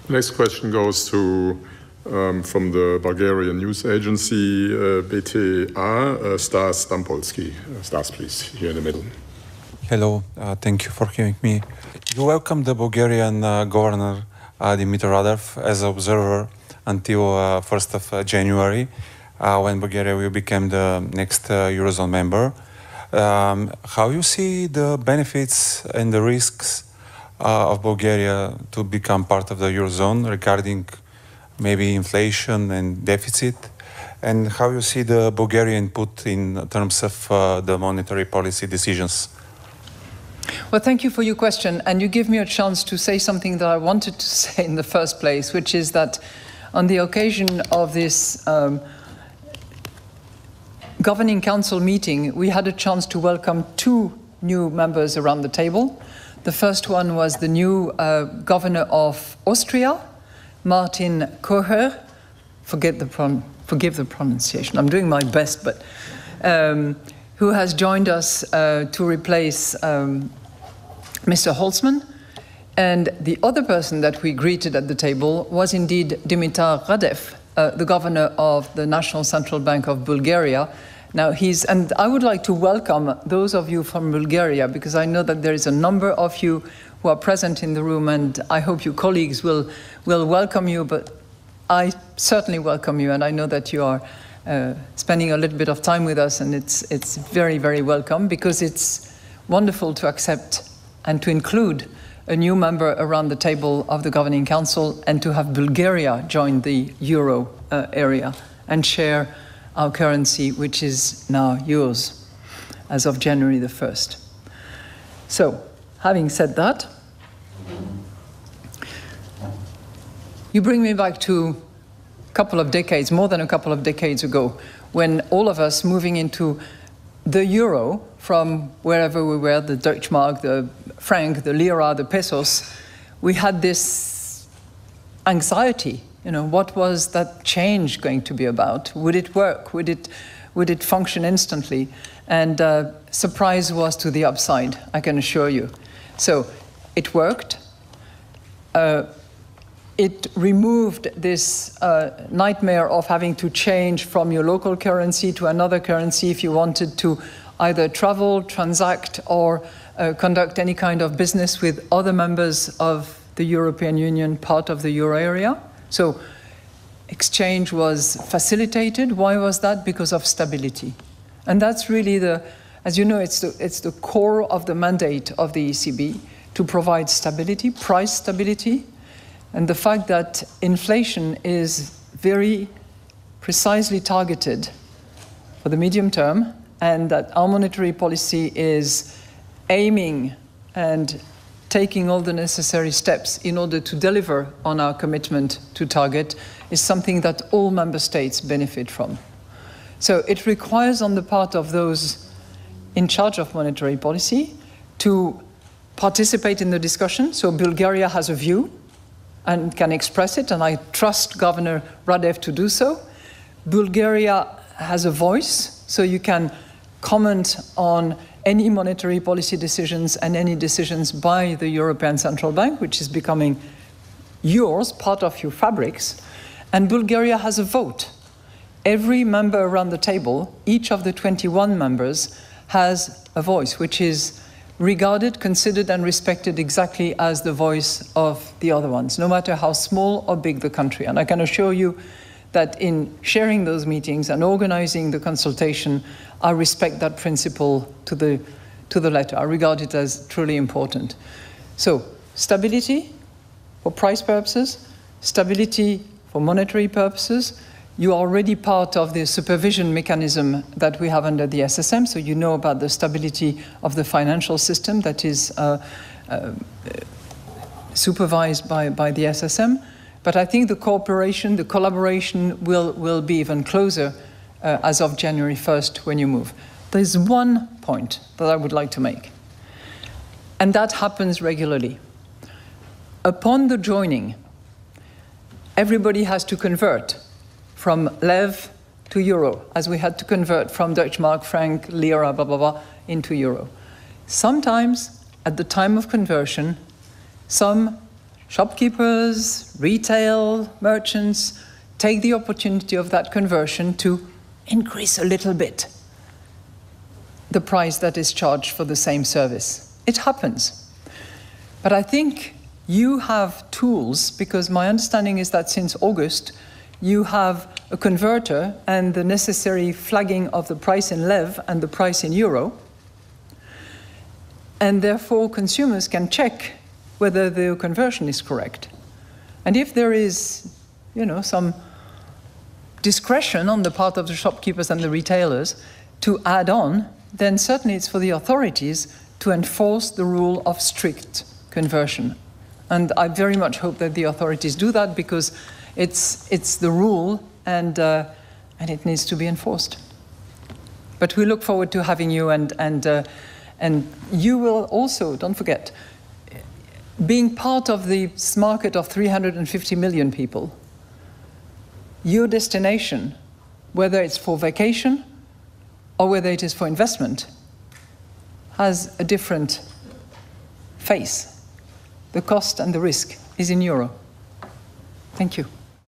Next question goes to from the Bulgarian news agency BTA, Stas Stampolsky. Stas, please, here in the middle. Hello, thank you for having me. You welcomed the Bulgarian governor Dimitър Радев as an observer until 1st of January, when Bulgaria will become the next Eurozone member. How you see the benefits and the risks of Bulgaria to become part of the Eurozone regarding maybe inflation and deficit, and how you see the Bulgarian input in terms of the monetary policy decisions? Well, thank you for your question, and you give me a chance to say something that I wanted to say in the first place, which is that on the occasion of this Governing Council meeting, we had a chance to welcome 2 new members around the table. The first one was the new governor of Austria, Martin Kocher. Forgive the pronunciation, I'm doing my best, but who has joined us to replace Mr. Holzmann. And the other person that we greeted at the table was indeed Dimitър Радев, the governor of the National Central Bank of Bulgaria. Now and I would like to welcome those of you from Bulgaria, because I know that there is a number of you who are present in the room, and I hope your colleagues will welcome you, but I certainly welcome you, and I know that you are spending a little bit of time with us, and it's very, very welcome, because it's wonderful to accept and to include a new member around the table of the Governing Council, and to have Bulgaria join the Euro area and share our currency, which is now yours as of January the 1st. So, having said that, you bring me back to a couple of decades, more than a couple of decades ago, when all of us moving into the euro from wherever we were, the Deutschmark, the franc, the lira, the pesos, we had this anxiety. You know, what was that change going to be about? Would it work? Would it function instantly? And surprise was to the upside, I can assure you. So it worked. It removed this nightmare of having to change from your local currency to another currency if you wanted to either travel, transact, or conduct any kind of business with other members of the European Union, part of the euro area. So exchange was facilitated. Why was that? Because of stability. And that's really as you know, it's the core of the mandate of the ECB, to provide stability, price stability. And the fact that inflation is very precisely targeted for the medium term, and that our monetary policy is aiming and taking all the necessary steps in order to deliver on our commitment to target, is something that all member states benefit from. So it requires on the part of those in charge of monetary policy to participate in the discussion. So Bulgaria has a view and can express it, and I trust Governor Radев to do so. Bulgaria has a voice, so you can comment on any monetary policy decisions and any decisions by the European Central Bank, which is becoming yours, part of your fabrics. And Bulgaria has a vote. Every member around the table, each of the 21 members, has a voice, which is regarded, considered, and respected exactly as the voice of the other ones, no matter how small or big the country. And I can assure you that in sharing those meetings and organizing the consultation, I respect that principle to the letter. I regard it as truly important. So, stability for price purposes, stability for monetary purposes. You are already part of the supervision mechanism that we have under the SSM, so you know about the stability of the financial system that is supervised by the SSM. But I think the cooperation, the collaboration will be even closer as of January 1st when you move. There's one point that I would like to make, and that happens regularly. Upon the joining, everybody has to convert from lev to euro, as we had to convert from Deutschmark, franc, lira, blah, blah, blah, into euro. Sometimes, at the time of conversion, some shopkeepers, retail merchants take the opportunity of that conversion to increase a little bit the price that is charged for the same service. It happens. But I think you have tools, because my understanding is that since August, you have a converter and the necessary flagging of the price in lev and the price in euro, and therefore consumers can check whether the conversion is correct. And if there is, some discretion on the part of the shopkeepers and the retailers to add on, then certainly it's for the authorities to enforce the rule of strict conversion. And I very much hope that the authorities do that, because it's the rule and it needs to be enforced. But we look forward to having you, and you will also, don't forget, being part of this market of 350 million people, your destination, whether it's for vacation or whether it is for investment, has a different face. The cost and the risk is in euro. Thank you.